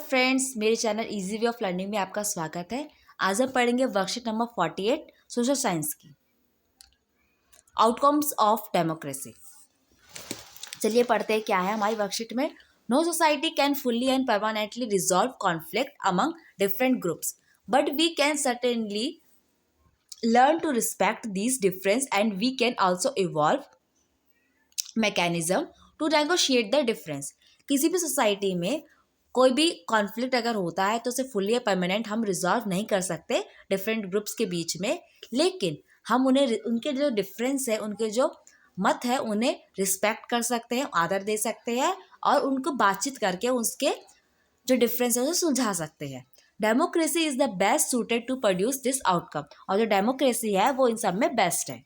Friends, मेरे channel easy way of learning में आपका स्वागत है। आज हम पढ़ेंगे वर्कशीट नंबर 48 सोशल साइंस की आउटकम्स ऑफ डेमोक्रेसी। चलिए पढ़ते हैं क्या है हमारी वर्कशीट में। No society can fully and permanently resolve conflict among different groups, but we can certainly learn to respect these difference, and we can also evolve mechanism to negotiate the difference। किसी भी society में कोई भी conflict अगर होता है तो उसे फुल्ली या परमानेंट हम रिजॉल्व नहीं कर सकते डिफरेंट ग्रुप्स के बीच में, लेकिन हम उन्हें उनके जो डिफरेंस है, उनके जो मत है, उन्हें रिस्पेक्ट कर सकते हैं, आदर दे सकते हैं और उनको बातचीत करके उसके जो डिफरेंस है उसे सुलझा सकते हैं। Democracy is the best suited to produce this outcome, और जो डेमोक्रेसी है वो इन सब में बेस्ट है।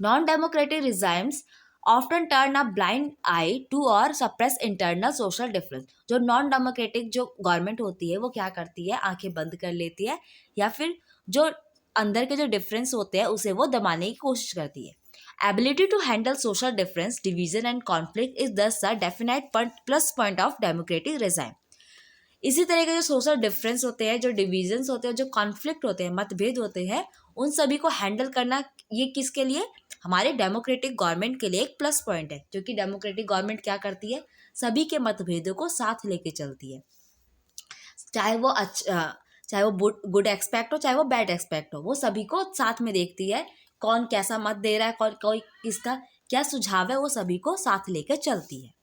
Non democratic regimes often turn a blind eye to और सप्रेस इंटरनल सोशल डिफरेंस। जो नॉन डेमोक्रेटिक जो गवर्नमेंट होती है वो क्या करती है, आंखें बंद कर लेती है या फिर जो अंदर के जो डिफरेंस होते हैं उसे वो दबाने की कोशिश करती है। Ability to handle social difference, division and conflict is thus a definite plus point of democratic regime. इसी तरह के जो सोशल डिफरेंस होते हैं, जो डिवीजन्स होते हैं, जो कॉन्फ्लिक्ट होते हैं, मतभेद होते हैं, उन सभी को हैंडल करना ये किसके लिए, हमारे डेमोक्रेटिक गवर्नमेंट के लिए एक प्लस पॉइंट है। क्योंकि डेमोक्रेटिक गवर्नमेंट क्या करती है, सभी के मतभेदों को साथ लेके चलती है, चाहे वो गुड एक्सपेक्ट हो, चाहे वो बैड एक्सपेक्ट हो, वो सभी को साथ में देखती है। कौन कैसा मत दे रहा है, कौन कोई किसका क्या सुझाव है, वो सभी को साथ लेकर चलती है।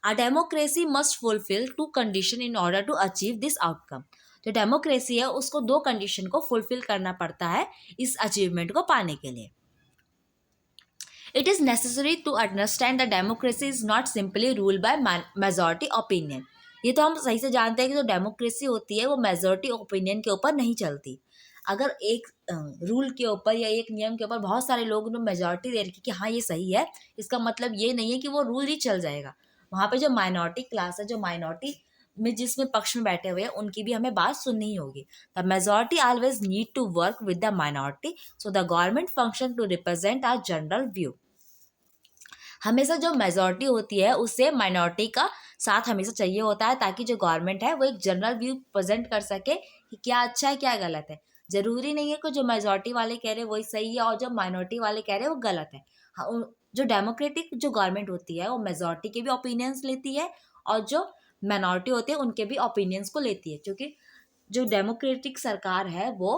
A democracy must fulfill two conditions in order to achieve this outcome। जो डेमोक्रेसी है उसको दो कंडीशन को फुलफिल करना पड़ता है इस अचीवमेंट को पाने के लिए। It is necessary to understand that democracy is not simply ruled by majority opinion। ये तो हम सही से जानते हैं कि जो डेमोक्रेसी होती है वो मेजॉरिटी ओपिनियन के ऊपर नहीं चलती। अगर एक रूल के ऊपर या एक नियम के ऊपर बहुत सारे लोग ने मेजॉरिटी दे रखी कि हाँ ये सही है, इसका मतलब ये नहीं है कि वो रूल ही चल जाएगा। वहाँ पे जो माइनॉरिटी क्लास है, जो माइनॉरिटी में जिसमें पक्ष में बैठे हुए हैं, उनकी भी हमें बात सुननी ही होगी। The majority always need to work with the minority, so the government function to represent our general view. हमेशा जो मेजॉरिटी होती है उससे माइनॉरिटी का साथ हमेशा चाहिए होता है, ताकि जो गवर्नमेंट है वो एक जनरल व्यू प्रेजेंट कर सके कि क्या अच्छा है क्या गलत है। जरूरी नहीं है कि जो मेजॉरिटी वाले कह रहे हैं वही सही है और जो माइनॉरिटी वाले कह रहे हैं वो गलत है। हाँ, जो डेमोक्रेटिक जो गवर्नमेंट होती है वो मेजॉरिटी के भी ओपिनियंस लेती है और जो माइनॉरिटी होती है उनके भी ओपिनियंस को लेती है। क्योंकि जो डेमोक्रेटिक सरकार है वो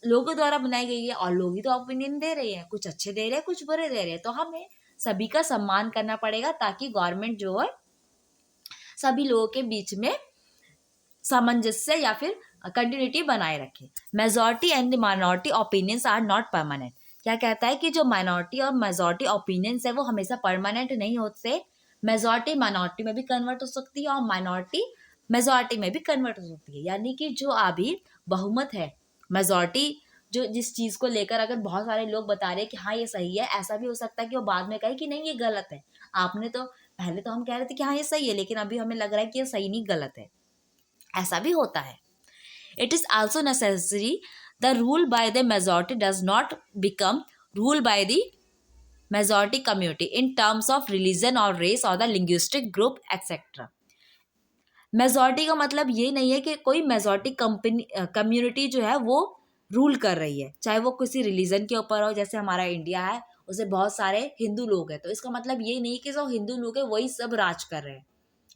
लोगों द्वारा बनाई गई है और लोग ही तो ओपिनियन दे रहे हैं, कुछ अच्छे दे रहे हैं कुछ बुरे दे रहे हैं, तो हमें सभी का सम्मान करना पड़ेगा ताकि गवर्नमेंट जो है सभी लोगों के बीच में सामंजस्य या फिर कंटिन्यूटी बनाए रखे। Majority and minority opinions are not permanent. क्या कहता है कि जो माइनॉरिटी और मेजॉरिटी ओपिनियंस है वो हमेशा परमानेंट नहीं होते। मेजॉरिटी माइनॉरिटी में भी कन्वर्ट हो सकती है और माइनॉरिटी मेजॉरिटी में भी कन्वर्ट हो सकती है। यानी कि जो अभी बहुमत है, मेजॉरिटी जो जिस चीज़ को लेकर अगर बहुत सारे लोग बता रहे हैं कि हाँ ये सही है, ऐसा भी हो सकता है कि वो बाद में कहे कि नहीं ये गलत है। आपने तो पहले तो हम कह रहे थे कि हाँ ये सही है, लेकिन अभी हमें लग रहा है कि ये सही नहीं गलत है, ऐसा भी होता है। It is also necessary the rule by the majority does not become rule by the majority community in terms of religion or race or the linguistic group etc। Majority का मतलब ये नहीं है कि कोई मेजॉरिटी कम्युनिटी जो है वो रूल कर रही है, चाहे वो किसी रिलीजन के ऊपर हो। जैसे हमारा इंडिया है उसे बहुत सारे हिंदू लोग हैं, तो इसका मतलब ये नहीं कि जो हिंदू लोग हैं वही सब राज कर रहे हैं,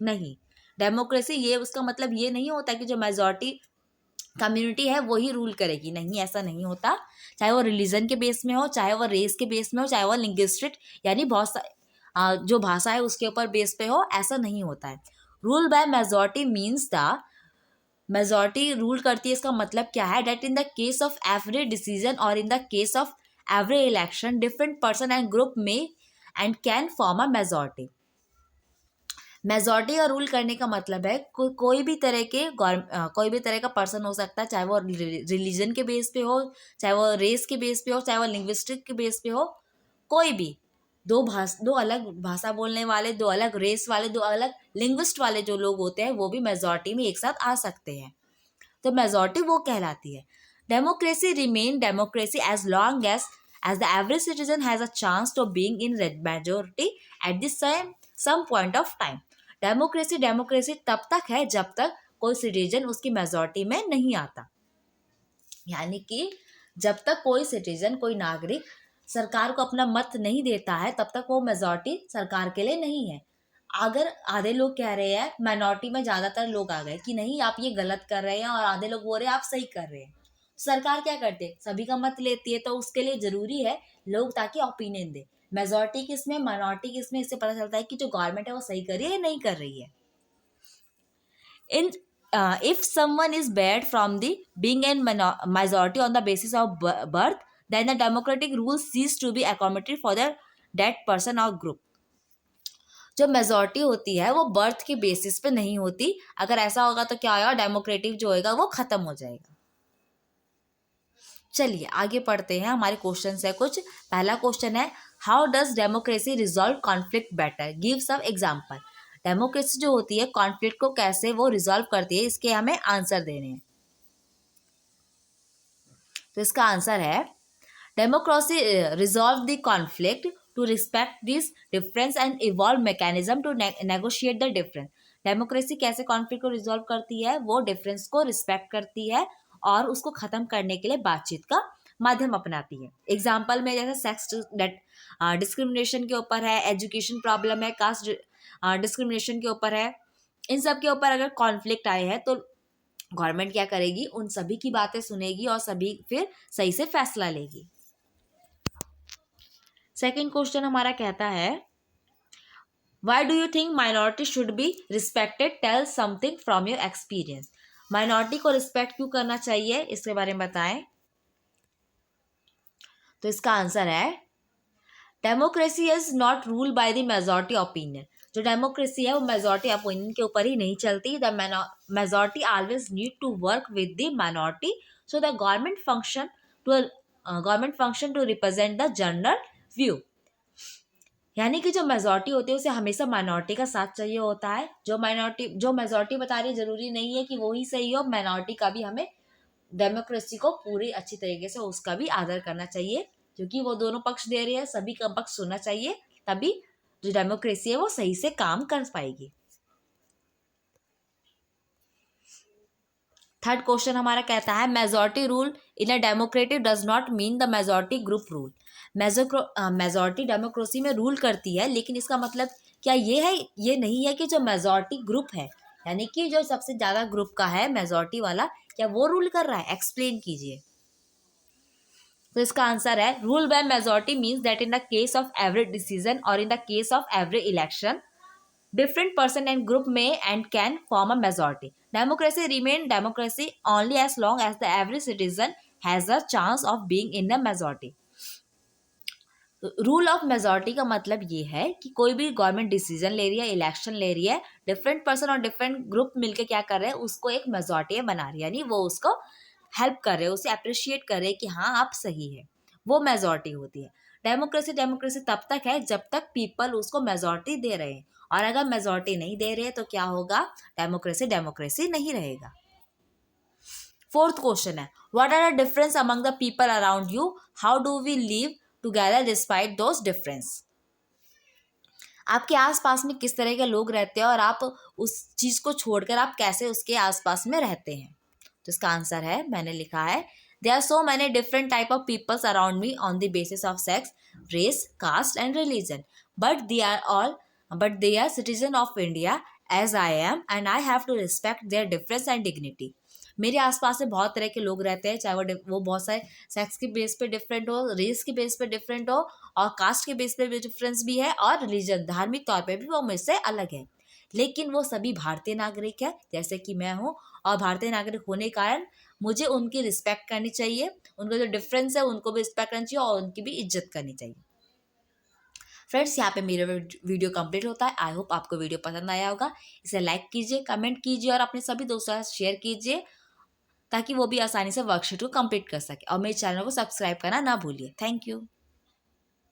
नहीं। डेमोक्रेसी ये उसका मतलब ये नहीं होता कि जो मेजॉरिटी कम्युनिटी है वही रूल करेगी, नहीं, ऐसा नहीं होता। चाहे वो रिलीजन के बेस में हो, चाहे वो रेस के बेस में हो, चाहे वो लिंग्विस्टिक यानी बहुत सारे जो भाषा है उसके ऊपर बेस पे हो, ऐसा नहीं होता है। Rule by majority means the majority rule करती है, इसका मतलब क्या है, that in the case of every decision और in the case of every election different person and group may and can form a majority. Majority का rule करने का मतलब है कोई भी तरह का पर्सन हो सकता है, चाहे वो रिलीजन के बेस पे हो, चाहे वो रेस के बेस पे हो, चाहे वो लिंग्विस्टिक के बेस पे हो, कोई भी दो अलग भाषा बोलने वाले, दो अलग रेस वाले, दो अलग लिंग्विस्ट वाले जो लोग होते हैं वो भी मेजॉरिटी में एक साथ आ सकते हैं, तो मेजॉरिटी वो कहलाती है। Democracy remain democracy as long as the average citizen has a chance to being in majority at the some point of time. Democracy democracy तब तक है जब तक कोई सिटीजन उसकी मेजॉरिटी में नहीं आता, यानी कि जब तक कोई सिटीजन, कोई नागरिक सरकार को अपना मत नहीं देता है तब तक वो मेजॉरिटी सरकार के लिए नहीं है। अगर आधे लोग कह रहे हैं, माइनॉरिटी में ज़्यादातर लोग आ गए कि नहीं आप ये गलत कर रहे हैं, और आधे लोग बोल रहे हैं आप सही कर रहे हैं, सरकार क्या करती है, सभी का मत लेती है। तो उसके लिए ज़रूरी है लोग ताकि ओपिनियन दे, मेजॉरिटी किसमें, माइनॉरिटी किसमें, इससे पता चलता है कि जो गवर्नमेंट है वो सही कर रही है या नहीं कर रही है। In if someone is barred from the being in majority on the basis of birth, then the democratic rules cease to be accommodated for that person or group. जो मेजॉरिटी होती है वो बर्थ के बेसिस पे नहीं होती, अगर ऐसा होगा तो क्या होगा, डेमोक्रेटिक जो होएगा वो खत्म हो जाएगा। चलिए आगे पढ़ते हैं, हमारे क्वेश्चन है कुछ। पहला क्वेश्चन है, how does democracy resolve conflict better, give some example. Democracy जो होती है कॉन्फ्लिक्ट को कैसे वो रिजॉल्व करती है, इसके हमें आंसर देने हैं। तो इसका आंसर है, democracy resolve the conflict to respect this difference and evolve mechanism to negotiate the difference. Democracy कैसे कॉन्फ्लिक्ट को रिजॉल्व करती है, वो डिफरेंस को रिस्पेक्ट करती है और उसको खत्म करने के लिए बातचीत का माध्यम अपनाती है। एग्जाम्पल में जैसे सेक्स डिस्क्रिमिनेशन के ऊपर है, एजुकेशन प्रॉब्लम है, कास्ट डिस्क्रिमिनेशन के ऊपर है, इन सब के ऊपर अगर कॉन्फ्लिक्ट आए हैं तो गवर्नमेंट क्या करेगी, उन सभी की बातें सुनेगी और सभी फिर सही से फैसला लेगी। सेकंड क्वेश्चन हमारा कहता है, why do you think minority should be respected, tell something from your experience. Minority को रिस्पेक्ट क्यों करना चाहिए, इसके बारे में बताएं। तो इसका आंसर है, democracy is not ruled by the majority opinion. जो डेमोक्रेसी है वो मेजॉरिटी ओपिनियन के ऊपर ही नहीं चलती। The majority always need to work with the minority, so the government function to represent the general view. यानी कि जो मेजॉरिटी होती है उसे हमेशा माइनॉरिटी का साथ चाहिए होता है। जो मेजॉरिटी बता रही है जरूरी नहीं है कि वो ही सही हो, माइनॉरिटी का भी हमें डेमोक्रेसी को पूरी अच्छी तरीके से उसका भी आदर करना चाहिए, क्योंकि वो दोनों पक्ष दे रही है, सभी का पक्ष सुनना चाहिए, तभी जो डेमोक्रेसी है वो सही से काम कर पाएगी। थर्ड क्वेश्चन हमारा कहता है, majority rule in a democratic does not mean the majority group rule. Majority democracy में रूल करती है, लेकिन इसका मतलब क्या ये नहीं है कि जो मेजॉरिटी ग्रुप है, यानी कि जो सबसे ज्यादा ग्रुप का है मेजॉरिटी वाला, क्या वो रूल कर रहा है, एक्सप्लेन कीजिए। तो इसका आंसर है, rule by majority means that in the case of every decision और in the case of every election different person and group may and can form a majority. Democracy remain democracy only as long as the every citizen has a chance of being in the majority. Rule of majority का मतलब ये है कि कोई भी government decision ले रही है, इलेक्शन ले रही है, डिफरेंट पर्सन और डिफरेंट ग्रुप मिलके क्या कर रहे हैं, उसको एक मेजॉरिटी बना रही है, यानी वो उसको हेल्प कर रहे हैं, उसे अप्रिशिएट कर रहे हैं कि हाँ आप सही है, वो मेजॉरिटी होती है। डेमोक्रेसी तब तक है जब तक पीपल उसको मेजॉरिटी दे रहे हैं, और अगर मेजॉरिटी नहीं दे रहे तो क्या होगा, डेमोक्रेसी नहीं रहेगा। फोर्थ क्वेश्चन है, what are the difference among the people around you, how do we live together despite those difference. आपके आसपास में किस तरह के लोग रहते हैं और आप उस चीज को छोड़कर आप कैसे उसके आसपास में रहते हैं। तो इसका आंसर है, मैंने लिखा है, there are so many different type of peoples around me on the basis of sex, race, caste and religion, but they are citizen of India as I am and I have to respect their difference and dignity. मेरे आसपास में बहुत तरह के लोग रहते हैं, चाहे वो बहुत सारे सेक्स के बेस पे डिफरेंट हो, रेस के बेस पे डिफरेंट हो, और कास्ट के बेस पे भी डिफरेंस भी है, और रिलीजन धार्मिक तौर पे भी वो मुझसे अलग है, लेकिन वो सभी भारतीय नागरिक है जैसे कि मैं हूँ, और भारतीय नागरिक होने के कारण मुझे उनकी रिस्पेक्ट करनी चाहिए, उनका जो डिफरेंस है उनको भी रिस्पेक्ट करनी चाहिए और उनकी भी इज्जत करनी चाहिए। फ्रेंड्स, यहाँ पे मेरा वीडियो कंप्लीट होता है। आई होप आपको वीडियो पसंद आया होगा। इसे लाइक कीजिए, कमेंट कीजिए और अपने सभी दोस्तों के साथ शेयर कीजिए, ताकि वो भी आसानी से वर्कशीट को कंप्लीट कर सके, और मेरे चैनल को सब्सक्राइब करना ना भूलिए। Thank you.